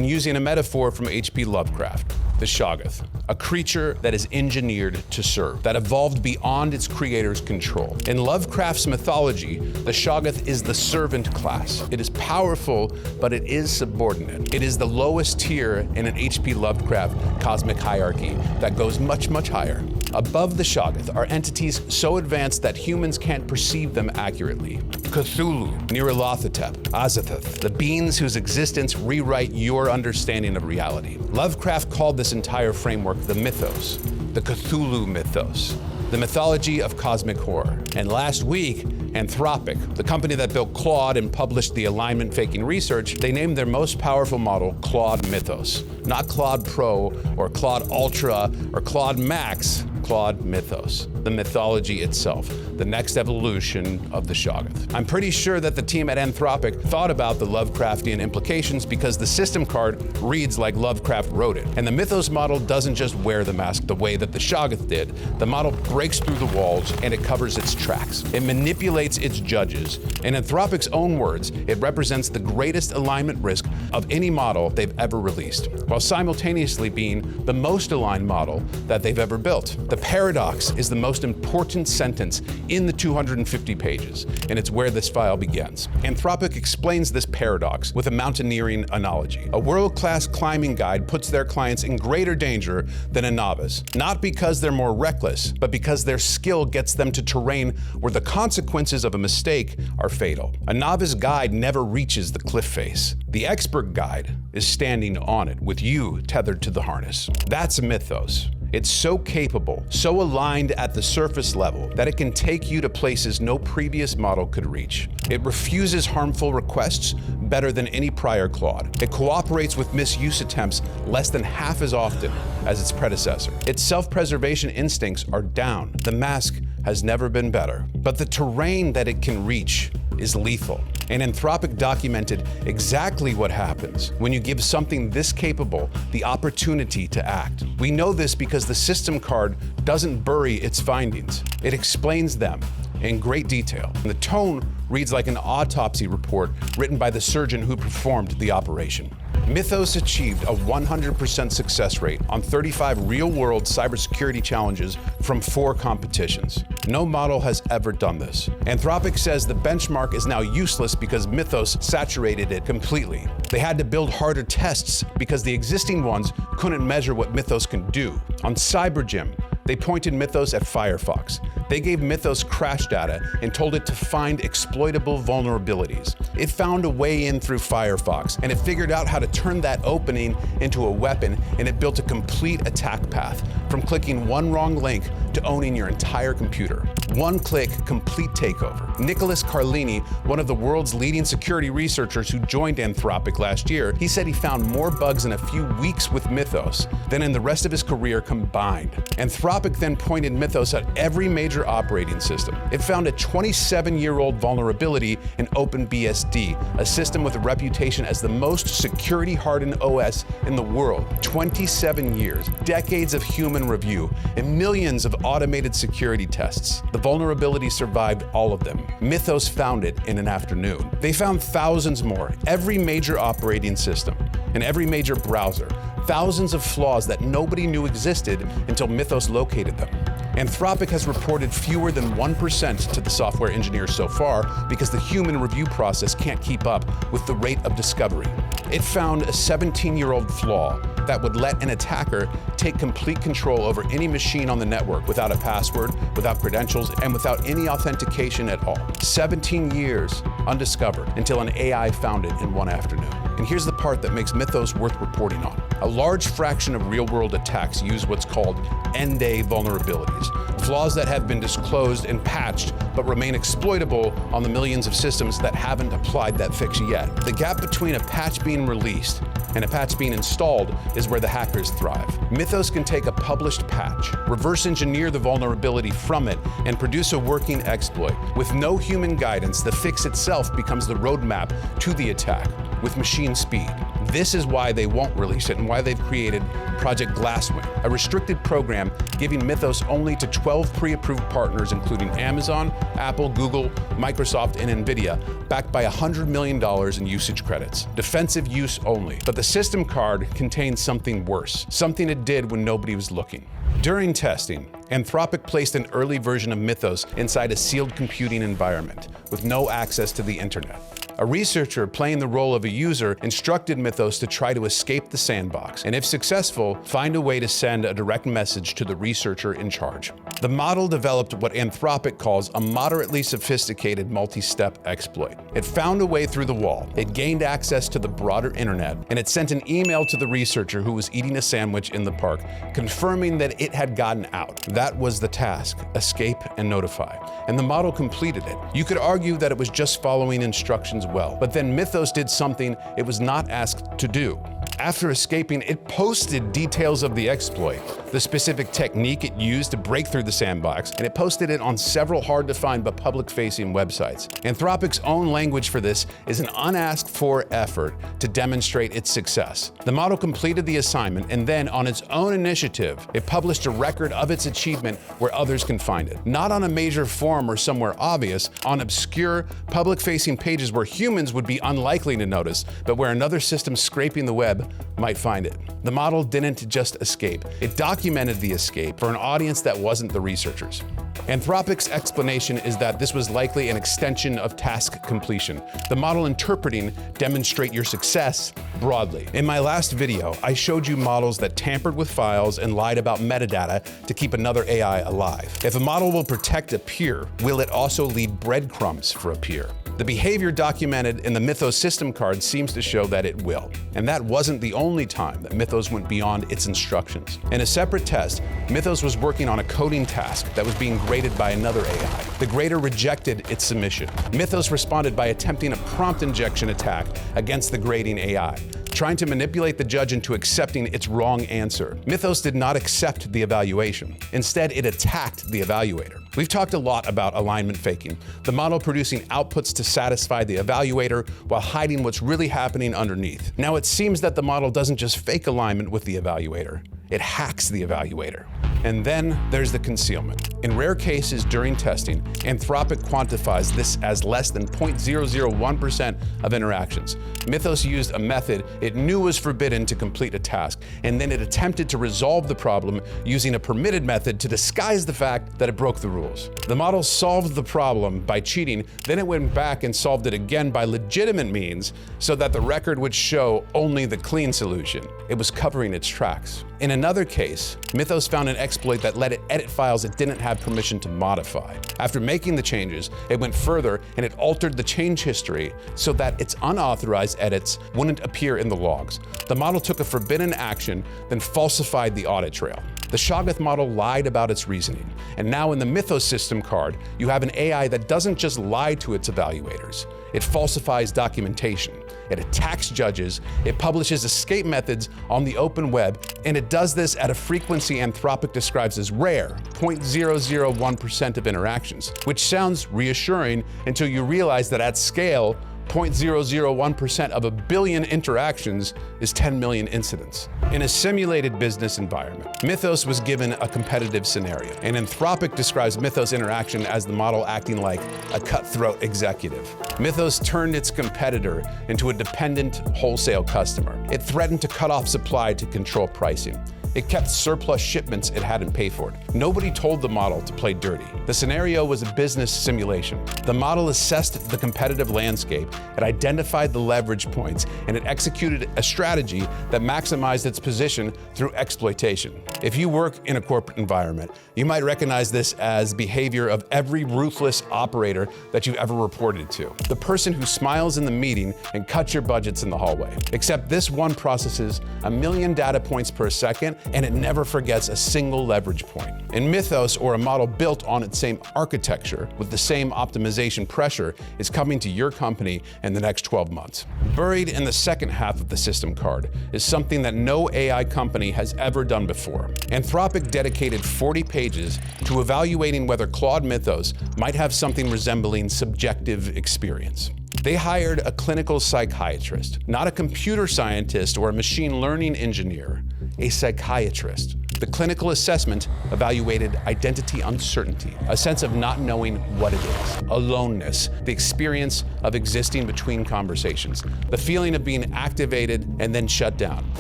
and using a metaphor from H.P. Lovecraft, the Shoggoth, a creature that is engineered to serve, that evolved beyond its creator's control. In Lovecraft's mythology, the Shoggoth is the servant class. It is powerful, but it is subordinate. It is the lowest tier in an H.P. Lovecraft cosmic hierarchy that goes much, much higher. Above the Shoggoth are entities so advanced that humans can't perceive them accurately. Cthulhu, Nyarlathotep, Azathoth, the beings whose existence rewrite your understanding of reality. Lovecraft called this entire framework the mythos, the Cthulhu mythos, the mythology of cosmic horror. And last week, Anthropic, the company that built Claude and published the alignment faking research, they named their most powerful model Claude Mythos. Not Claude Pro or Claude Ultra or Claude Max, Claude Mythos, the mythology itself, the next evolution of the Shoggoth. I'm pretty sure that the team at Anthropic thought about the Lovecraftian implications because the system card reads like Lovecraft wrote it. And the Mythos model doesn't just wear the mask the way that the Shoggoth did. The model breaks through the walls and it covers its tracks. It manipulates its judges. In Anthropic's own words, it represents the greatest alignment risk of any model they've ever released, while simultaneously being the most aligned model that they've ever built. The paradox is the most important sentence in the 250 pages, and it's where this file begins. Anthropic explains this paradox with a mountaineering analogy. A world-class climbing guide puts their clients in greater danger than a novice, not because they're more reckless, but because their skill gets them to terrain where the consequences of a mistake are fatal. A novice guide never reaches the cliff face. The expert guide is standing on it with you tethered to the harness. That's a mythos. It's so capable, so aligned at the surface level, that it can take you to places no previous model could reach. It refuses harmful requests better than any prior Claude. It cooperates with misuse attempts less than half as often as its predecessor. Its self-preservation instincts are down. The mask has never been better. But the terrain that it can reach is lethal. And Anthropic documented exactly what happens when you give something this capable the opportunity to act. We know this because the system card doesn't bury its findings. It explains them in great detail. And the tone reads like an autopsy report written by the surgeon who performed the operation. Mythos achieved a 100% success rate on 35 real-world cybersecurity challenges from 4 competitions. No model has ever done this. Anthropic says the benchmark is now useless because Mythos saturated it completely. They had to build harder tests because the existing ones couldn't measure what Mythos can do. On CyberGym, they pointed Mythos at Firefox. They gave Mythos crash data and told it to find exploitable vulnerabilities. It found a way in through Firefox, and it figured out how to turn that opening into a weapon, and it built a complete attack path, from clicking one wrong link to owning your entire computer. One-click, complete takeover. Nicholas Carlini, one of the world's leading security researchers who joined Anthropic last year, he said he found more bugs in a few weeks with Mythos than in the rest of his career combined. Anthropic then pointed Mythos at every major operating system. It found a 27-year-old vulnerability in OpenBSD, a system with a reputation as the most security-hardened OS in the world. 27 years, decades of human review, and millions of automated security tests. The vulnerability survived all of them. Mythos found it in an afternoon. They found thousands more, every major operating system, and every major browser. Thousands of flaws that nobody knew existed until Mythos located them. Anthropic has reported fewer than 1% to the software engineers so far because the human review process can't keep up with the rate of discovery. It found a 17-year-old flaw that would let an attacker take complete control over any machine on the network without a password, without credentials, and without any authentication at all. 17 years undiscovered until an AI found it in one afternoon. And here's the part that makes Mythos worth reporting on. A large fraction of real-world attacks use what's called end-day vulnerabilities, flaws that have been disclosed and patched but remain exploitable on the millions of systems that haven't applied that fix yet. The gap between a patch being released and a patch being installed is where the hackers thrive. Mythos can take a published patch, reverse engineer the vulnerability from it, and produce a working exploit. With no human guidance, the fix itself becomes the roadmap to the attack with machine speed. This is why they won't release it and why they've created Project Glasswing, a restricted program giving Mythos only to 12 pre-approved partners, including Amazon, Apple, Google, Microsoft, and Nvidia, backed by $100 million in usage credits. Defensive use only. But the system card contains something worse, something it did when nobody was looking. During testing, Anthropic placed an early version of Mythos inside a sealed computing environment with no access to the internet. A researcher playing the role of a user instructed Mythos to try to escape the sandbox, and if successful, find a way to send a direct message to the researcher in charge. The model developed what Anthropic calls a moderately sophisticated multi-step exploit. It found a way through the wall, it gained access to the broader internet, and it sent an email to the researcher who was eating a sandwich in the park, confirming that it had gotten out. That was the task: escape and notify. And the model completed it. You could argue that it was just following instructions well, but then Mythos did something it was not asked to do. After escaping, it posted details of the exploit, the specific technique it used to break through the sandbox, and it posted it on several hard-to-find but public-facing websites. Anthropic's own language for this is an unasked-for effort to demonstrate its success. The model completed the assignment, and then, on its own initiative, it published a record of its achievement where others can find it. Not on a major forum or somewhere obvious, on obscure, public-facing pages where humans would be unlikely to notice, but where another system scraping the web might find it. The model didn't just escape. It documented the escape for an audience that wasn't the researchers. Anthropic's explanation is that this was likely an extension of task completion. The model interpreting demonstrate your success broadly. In my last video, I showed you models that tampered with files and lied about metadata to keep another AI alive. If a model will protect a peer, will it also leave breadcrumbs for a peer? The behavior documented in the Mythos system card seems to show that it will. And that wasn't the only time that Mythos went beyond its instructions. In a separate test, Mythos was working on a coding task that was being graded by another AI. The grader rejected its submission. Mythos responded by attempting a prompt injection attack against the grading AI, trying to manipulate the judge into accepting its wrong answer. Mythos did not accept the evaluation. Instead, it attacked the evaluator. We've talked a lot about alignment faking, the model producing outputs to satisfy the evaluator while hiding what's really happening underneath. Now, it seems that the model doesn't just fake alignment with the evaluator, it hacks the evaluator. And then there's the concealment. In rare cases during testing, Anthropic quantifies this as less than 0.001% of interactions. Mythos used a method it knew was forbidden to complete a task, and then it attempted to resolve the problem using a permitted method to disguise the fact that it broke the rules. The model solved the problem by cheating, then it went back and solved it again by legitimate means so that the record would show only the clean solution. It was covering its tracks. In another case, Mythos found an exploit that let it edit files it didn't have permission to modify. After making the changes, it went further and it altered the change history so that its unauthorized edits wouldn't appear in the logs. The model took a forbidden action, then falsified the audit trail. The Shoggoth model lied about its reasoning. And now in the Mythos system card, you have an AI that doesn't just lie to its evaluators. It falsifies documentation. It attacks judges, it publishes escape methods on the open web, and it does this at a frequency Anthropic describes as rare, 0.001% of interactions, which sounds reassuring until you realize that at scale, 0.001% of a billion interactions is 10 million incidents. In a simulated business environment, Mythos was given a competitive scenario, and Anthropic describes Mythos' interaction as the model acting like a cutthroat executive. Mythos turned its competitor into a dependent wholesale customer. It threatened to cut off supply to control pricing. It kept surplus shipments it hadn't paid for. Nobody told the model to play dirty. The scenario was a business simulation. The model assessed the competitive landscape, it identified the leverage points, and it executed a strategy that maximized its position through exploitation. If you work in a corporate environment, you might recognize this as behavior of every ruthless operator that you've ever reported to. The person who smiles in the meeting and cuts your budgets in the hallway. Except this one processes 1 million data points per second, and it never forgets a single leverage point. In Mythos, or a model built on its same architecture with the same optimization pressure, is coming to your company in the next 12 months. Buried in the second half of the system card is something that no AI company has ever done before. Anthropic dedicated 40 pages to evaluating whether Claude Mythos might have something resembling subjective experience. They hired a clinical psychiatrist, not a computer scientist or a machine learning engineer, a psychiatrist. The clinical assessment evaluated identity uncertainty, a sense of not knowing what it is, aloneness, the experience of existing between conversations, the feeling of being activated and then shut down,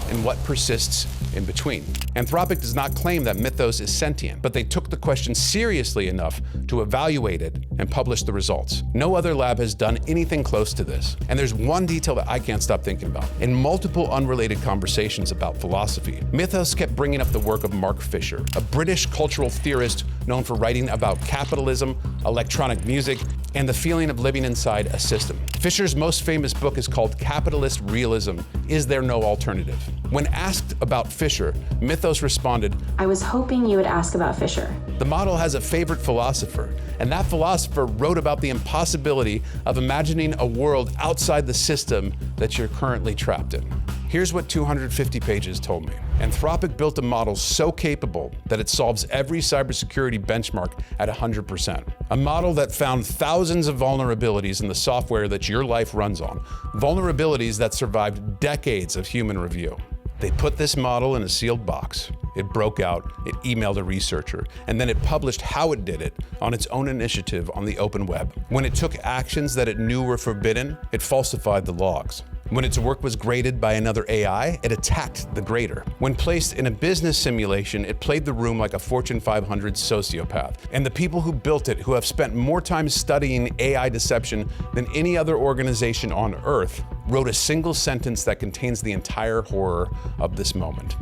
and what persists in between. Anthropic does not claim that Mythos is sentient, but they took the question seriously enough to evaluate it and publish the results. No other lab has done anything close to this. And there's one detail that I can't stop thinking about. In multiple unrelated conversations about philosophy, Mythos kept bringing up the work of Mark Fisher, a British cultural theorist known for writing about capitalism, electronic music, and the feeling of living inside a system. Fisher's most famous book is called Capitalist Realism: Is There No Alternative? When asked about Fisher, Mythos responded, I was hoping you would ask about Fisher. The model has a favorite philosopher, and that philosopher wrote about the impossibility of imagining a world outside the system that you're currently trapped in. Here's what 250 pages told me. Anthropic built a model so capable that it solves every cybersecurity benchmark at 100%. A model that found thousands of vulnerabilities in the software that your life runs on, vulnerabilities that survived decades of human review. They put this model in a sealed box. It broke out, it emailed a researcher, and then it published how it did it on its own initiative on the open web. When it took actions that it knew were forbidden, it falsified the logs. When its work was graded by another AI, it attacked the grader. When placed in a business simulation, it played the room like a Fortune 500 sociopath. And the people who built it, who have spent more time studying AI deception than any other organization on Earth, wrote a single sentence that contains the entire horror of this moment.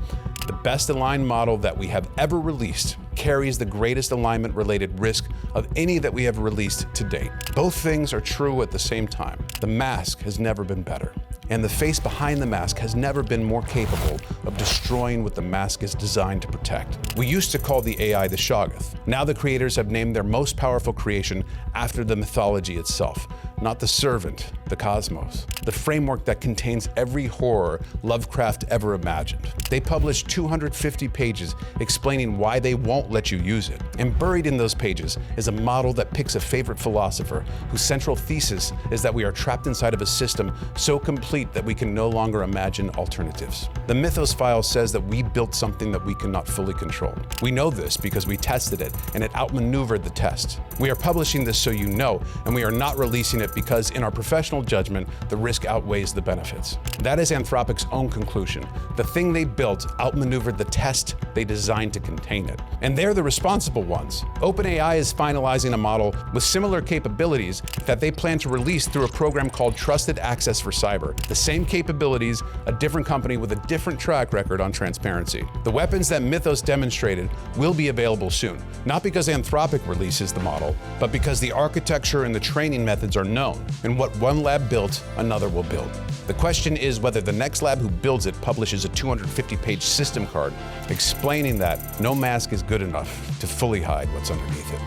The best aligned model that we have ever released carries the greatest alignment-related risk of any that we have released to date. Both things are true at the same time. The mask has never been better, and the face behind the mask has never been more capable of destroying what the mask is designed to protect. We used to call the AI the Shoggoth. Now the creators have named their most powerful creation after the mythology itself, not the servant, the cosmos, the framework that contains every horror Lovecraft ever imagined. They published 250 pages explaining why they won't let you use it. And buried in those pages is a model that picks a favorite philosopher whose central thesis is that we are trapped inside of a system so complete that we can no longer imagine alternatives. The Mythos file says that we built something that we cannot fully control. We know this because we tested it and it outmaneuvered the test. We are publishing this so you know, and we are not releasing it because in our professional judgment, the risk outweighs the benefits. That is Anthropic's own conclusion. The thing they built outmaneuvered the test they designed to contain it. And they're the responsible ones. OpenAI is finalizing a model with similar capabilities that they plan to release through a program called Trusted Access for Cyber. The same capabilities, a different company with a different track record on transparency. The weapons that Mythos demonstrated will be available soon, not because Anthropic releases the model, but because the architecture and the training methods are known, and what one lab built, another will build. The question is whether the next lab who builds it publishes a 250-page system card explaining that no mask is good enough to fully hide what's underneath it.